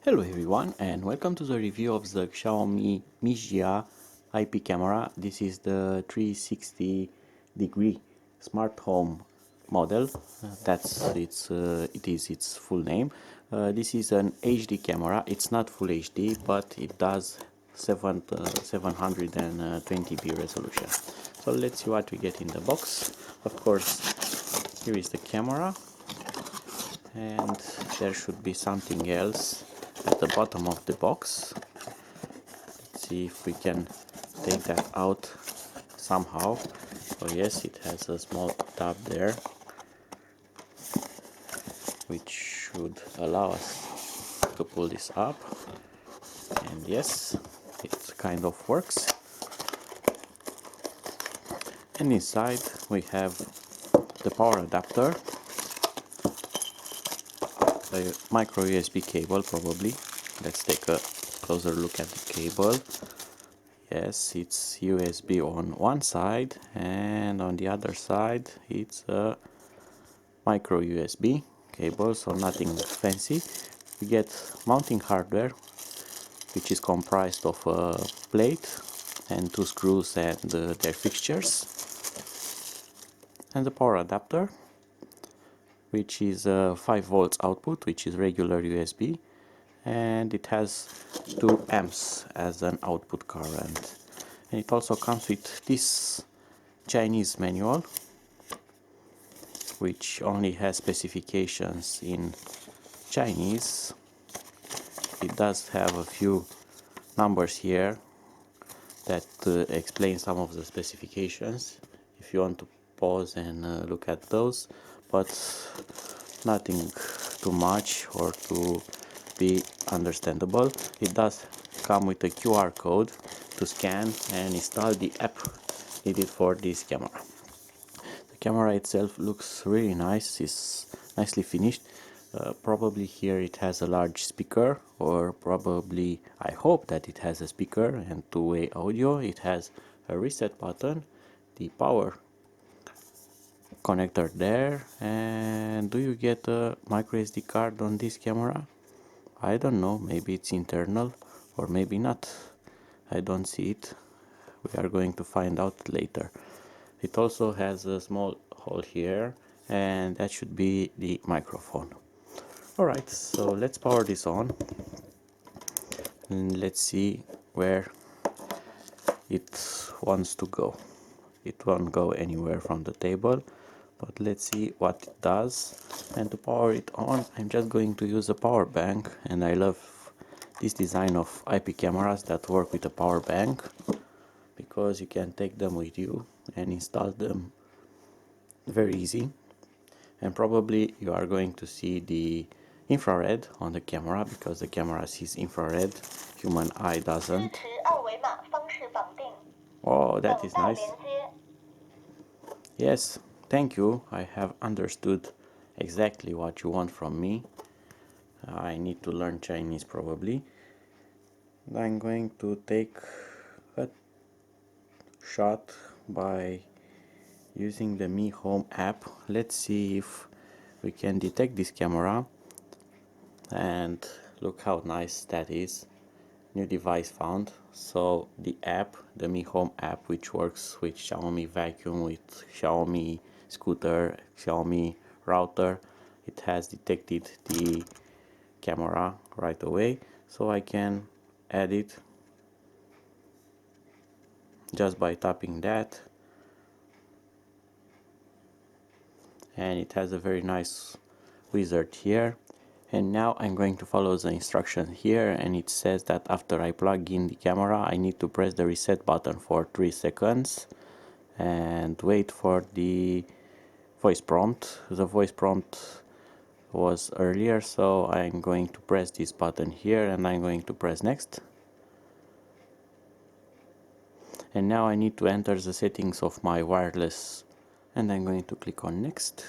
Hello everyone and welcome to the review of the Xiaomi Mijia IP camera. This is the 360 degree smart home model. It is its full name. This is an HD camera. It's not full HD, but it does 720p resolution. So let's see what we get in the box. Of course, here is the camera, and there should be something else at the bottom of the box. Let's see if we can take that out somehow. Oh yes, it has a small tab there, which should allow us to pull this up, and yes, it kind of works. And inside we have the power adapter, a micro USB cable probably. Let's take a closer look at the cable. Yes, it's USB on one side, and on the other side it's a micro USB cable, so nothing fancy. We get mounting hardware, which is comprised of a plate and two screws and their fixtures, and the power adapter, which is a 5 volts output, which is regular USB, and it has 2 amps as an output current. And it also comes with this Chinese manual, which only has specifications in Chinese. It does have a few numbers here that explain some of the specifications if you want to pause and look at those, but nothing too much or to be understandable. It does come with a QR code to scan and install the app needed for this camera. The camera itself looks really nice, it's nicely finished. Probably here it has a large speaker, or probably, I hope that it has a speaker and two-way audio. It has a reset button, the power connector there, and do you get a micro SD card on this camera? I don't know, maybe it's internal or maybe not. I don't see it. We are going to find out later. It also has a small hole here, and that should be the microphone. Alright, so let's power this on and let's see where it wants to go. It won't go anywhere from the table, but let's see what it does. And to power it on, I'm just going to use a power bank, and I love this design of IP cameras that work with a power bank, because you can take them with you and install them very easy. And probably you are going to see the infrared on the camera, because the camera sees infrared, human eye doesn't. Oh, that is nice. Yes, thank you. I have understood exactly what you want from me. I need to learn Chinese probably. I'm going to take a shot by using the Mi Home app. Let's see if we can detect this camera, and look how nice that is. New device found. So the app, the Mi Home app, which works with Xiaomi vacuum, with Xiaomi scooter, Xiaomi router, it has detected the camera right away, so I can add it just by tapping that, and it has a very nice wizard here. And now I'm going to follow the instruction here, and it says that after I plug in the camera, I need to press the reset button for 3 seconds and wait for the voice prompt. The voice prompt was earlier, so I'm going to press this button here, and I'm going to press next. And now I need to enter the settings of my wireless, and I'm going to click on next.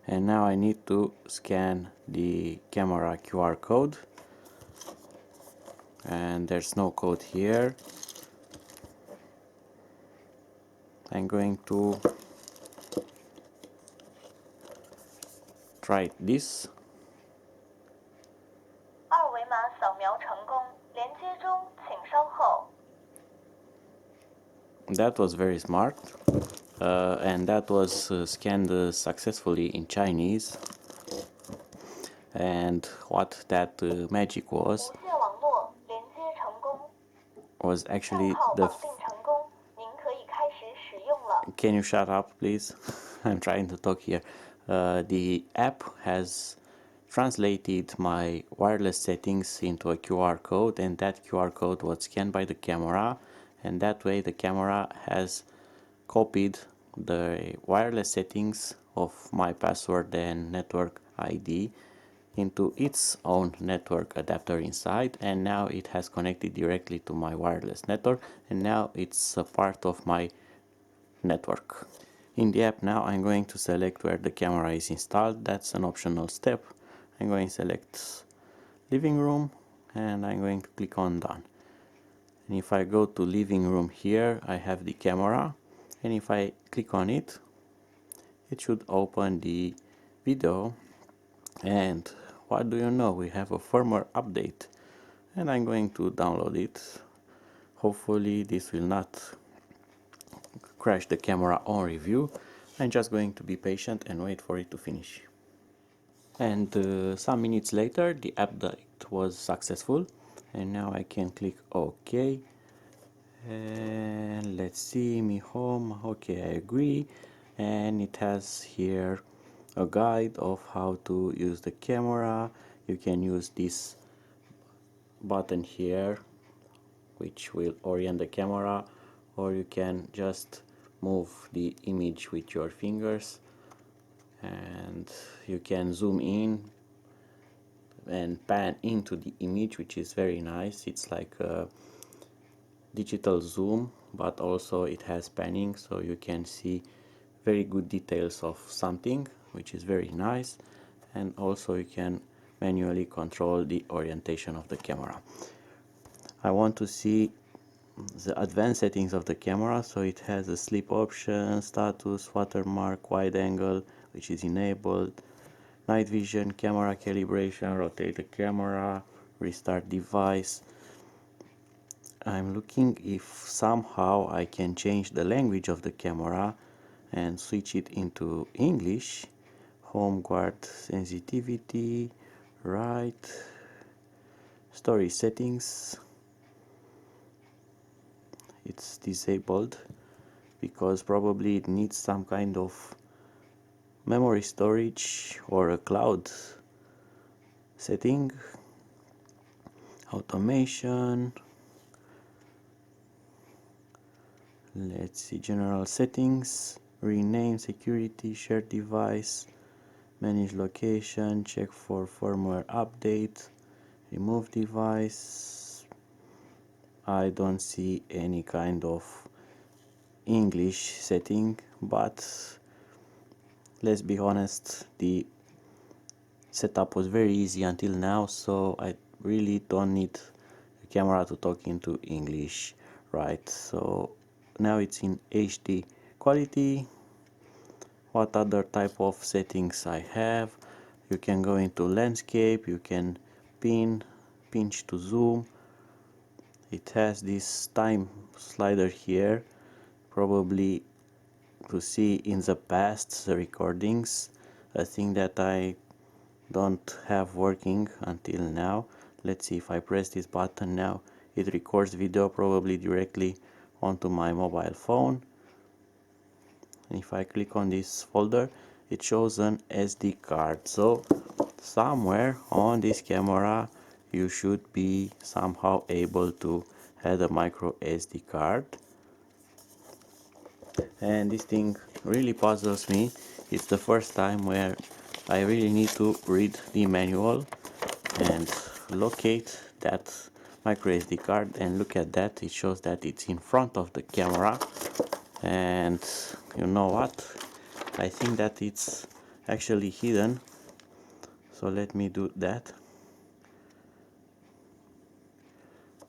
And now I need to scan the camera QR code, and there's no code here. I'm going to try this. 码扫描成功，连接中，请稍后。 That was very smart, and that was scanned successfully in Chinese. And what that magic 无线网络连接成功， was 账 actually 号 the 绑定成功，您可以开始使用了。 Can you shut up, please? I'm trying to talk here. The app has translated my wireless settings into a QR code, and that QR code was scanned by the camera, and that way the camera has copied the wireless settings of my password and network ID into its own network adapter inside, and now it has connected directly to my wireless network, and now it's a part of my network. In the app now I'm going to select where the camera is installed. That's an optional step. I'm going to select living room and I'm going to click on done. And if I go to living room here, I have the camera, and if I click on it, it should open the video. And what do you know, we have a firmware update, and I'm going to download it. Hopefully this will not crash the camera on review. I'm just going to be patient and wait for it to finish. And some minutes later the update was successful, and now I can click OK. And let's see, me home. Okay, I agree. And it has here a guide of how to use the camera. You can use this button here, which will orient the camera, or you can just move the image with your fingers, and you can zoom in and pan into the image, which is very nice. It's like a digital zoom, but also it has panning, so you can see very good details of something, which is very nice. And also you can manually control the orientation of the camera. I want to see the advanced settings of the camera, so it has a sleep option, status, watermark, wide angle, which is enabled, night vision, camera calibration, rotate the camera, restart device. I'm looking if somehow I can change the language of the camera and switch it into English. Home guard sensitivity, right, story settings, it's disabled because probably it needs some kind of memory storage or a cloud setting. Automation, let's see, general settings, rename, security, share device, manage location, check for firmware update, remove device. I don't see any kind of English setting, but let's be honest, the setup was very easy until now, so I really don't need the camera to talk into English, right? So now it's in HD quality. What other type of settings I have? You can go into landscape, you can pinch to zoom. It has this time slider here, probably to see in the past the recordings, a thing that I don't have working until now. Let's see, if I press this button now, it records video probably directly onto my mobile phone. And if I click on this folder, it shows an SD card. So somewhere on this camera you should be somehow able to add a micro SD card. And this thing really puzzles me. It's the first time where I really need to read the manual and locate that micro SD card, and look at that, it shows that it's in front of the camera. And you know what, I think that it's actually hidden, so let me do that.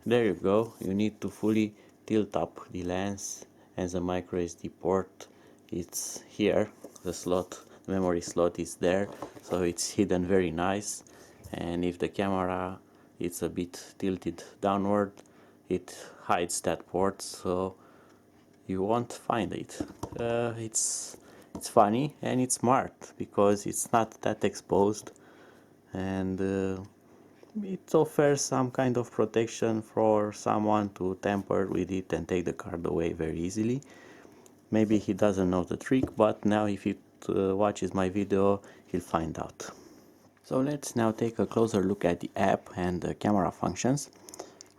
There you go. You need to fully tilt up the lens, and the micro SD port, it's here, the slot, memory slot is there, so it's hidden very nice. And if the camera it's a bit tilted downward, it hides that port, so you won't find it. It's funny and it's smart because it's not that exposed, and it offers some kind of protection for someone to tamper with it and take the card away very easily. Maybe he doesn't know the trick, but now if he watches my video, he'll find out. So let's now take a closer look at the app and the camera functions.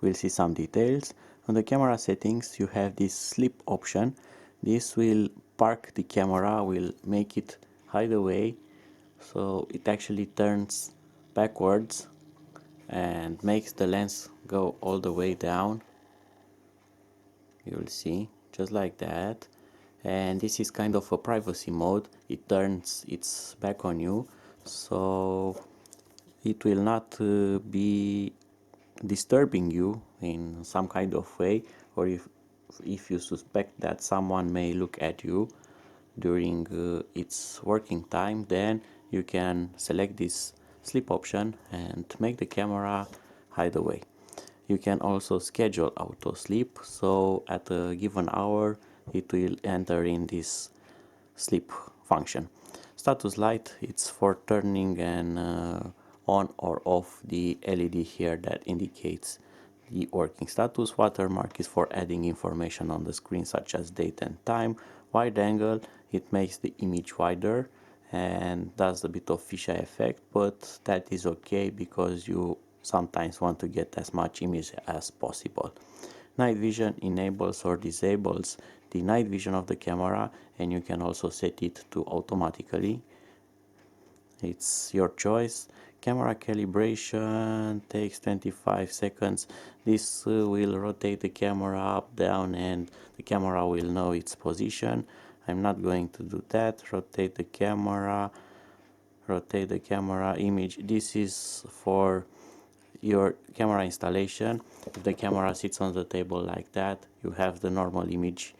We'll see some details. On the camera settings, you have this sleep option. This will park the camera, will make it hide away, so it actually turns backwards and makes the lens go all the way down. You'll see, just like that. And this is kind of a privacy mode. It turns its back on you, so it will not be disturbing you in some kind of way, or if you suspect that someone may look at you during its working time, then you can select this sleep option and make the camera hide away. You can also schedule auto sleep, so at a given hour it will enter in this sleep function. Status light, it's for turning and on or off the LED here that indicates the working status. Watermark is for adding information on the screen such as date and time. Wide angle, it makes the image wider and does a bit of fisheye effect, but that is okay because you sometimes want to get as much image as possible. Night vision enables or disables the night vision of the camera, and you can also set it to automatically. It's your choice. Camera calibration takes 25 seconds. This will rotate the camera up, down, and the camera will know its position. I'm not going to do that. Rotate the camera image. This is for your camera installation. If the camera sits on the table like that, you have the normal image,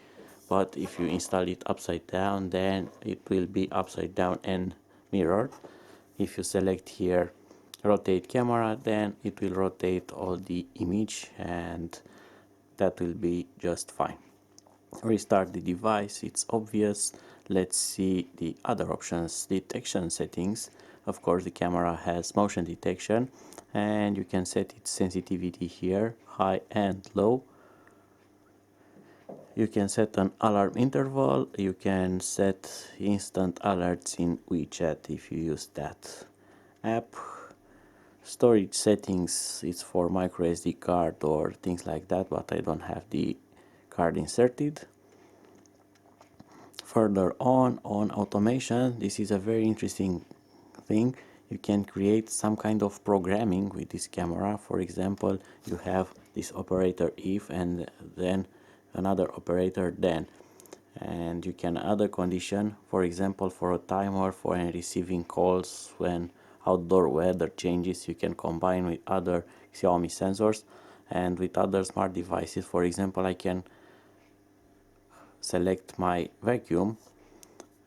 but if you install it upside down, then it will be upside down and mirrored. If you select here rotate camera, then it will rotate all the image, and that will be just fine. Restart the device, it's obvious. Let's see the other options. Detection settings. Of course, the camera has motion detection, and you can set its sensitivity here, high and low. You can set an alarm interval. You can set instant alerts in WeChat if you use that app. Storage settings, it's for micro SD card or things like that, but I don't have the card inserted. Further on automation, this is a very interesting thing. You can create some kind of programming with this camera. For example, you have this operator if and then another operator then, and you can add a condition, for example for a timer for receiving calls when outdoor weather changes. You can combine with other Xiaomi sensors and with other smart devices. For example, I can select my vacuum,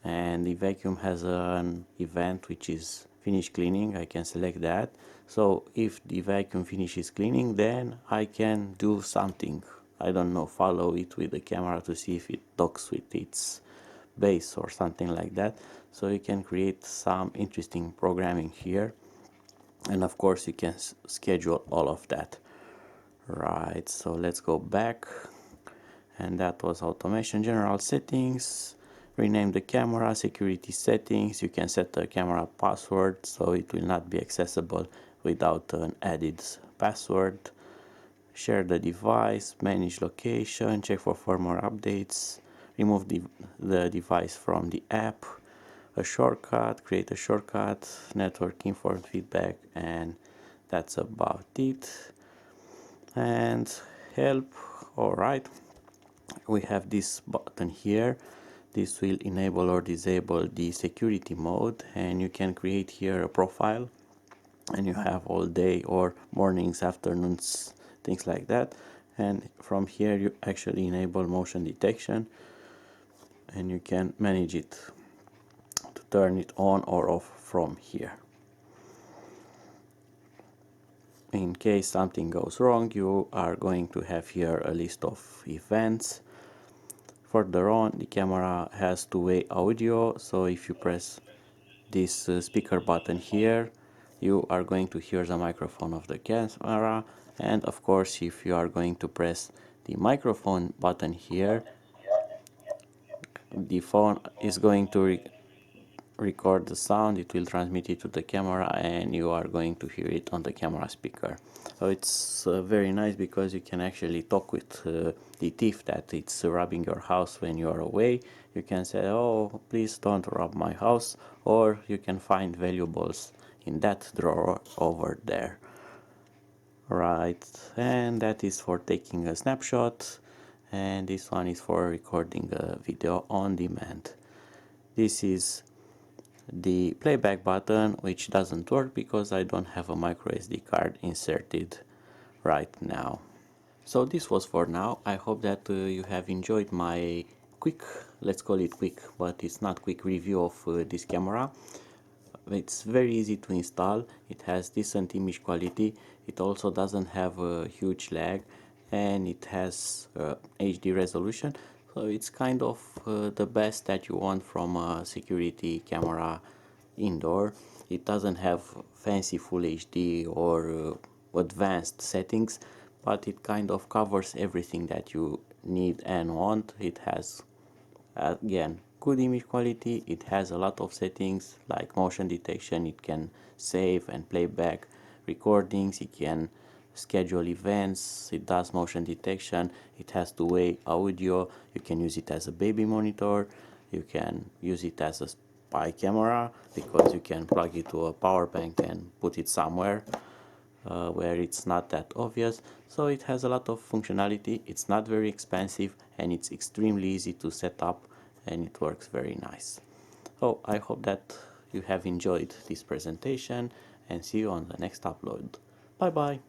and the vacuum has an event which is finish cleaning. I can select that, so if the vacuum finishes cleaning, then I can do something, I don't know, follow it with the camera to see if it docks with its base or something like that. So you can create some interesting programming here, and of course you can schedule all of that. Right, so let's go back, and that was automation. General settings, rename the camera. Security settings, you can set the camera password so it will not be accessible without an added password. Share the device, manage location, check for firmware updates, remove the device from the app, a shortcut, create a shortcut, network informed feedback, and that's about it. And help, alright, we have this button here. This will enable or disable the security mode, and you can create here a profile, and you have all day or mornings, afternoons, things like that. And from here you actually enable motion detection, and you can manage it to turn it on or off from here. In case something goes wrong, you are going to have here a list of events. Further on, the camera has two-way audio, so if you press this speaker button here, you are going to hear the microphone of the camera, and of course if you are going to press the microphone button here, the phone is going to record the sound, it will transmit it to the camera, and you are going to hear it on the camera speaker. So it's very nice because you can actually talk with the thief that it's robbing your house when you are away. You can say, oh, please don't rob my house, or you can find valuables in that drawer over there. Right, and that is for taking a snapshot, and this one is for recording a video on demand. This is the playback button, which doesn't work because I don't have a micro SD card inserted right now. So this was for now. I hope that you have enjoyed my quick, let's call it quick, but it's not quick, review of this camera. It's very easy to install, it has decent image quality, it also doesn't have a huge lag, and it has HD resolution, so it's kind of the best that you want from a security camera indoor. It doesn't have fancy full HD or advanced settings, but it kind of covers everything that you need and want. It has again good image quality, it has a lot of settings like motion detection, it can save and play back recordings, it can schedule events, it does motion detection, it has two-way audio, you can use it as a baby monitor, you can use it as a spy camera because you can plug it to a power bank and put it somewhere where it's not that obvious. So it has a lot of functionality, it's not very expensive, and it's extremely easy to set up, and it works very nice. So I hope that you have enjoyed this presentation, and see you on the next upload. Bye bye.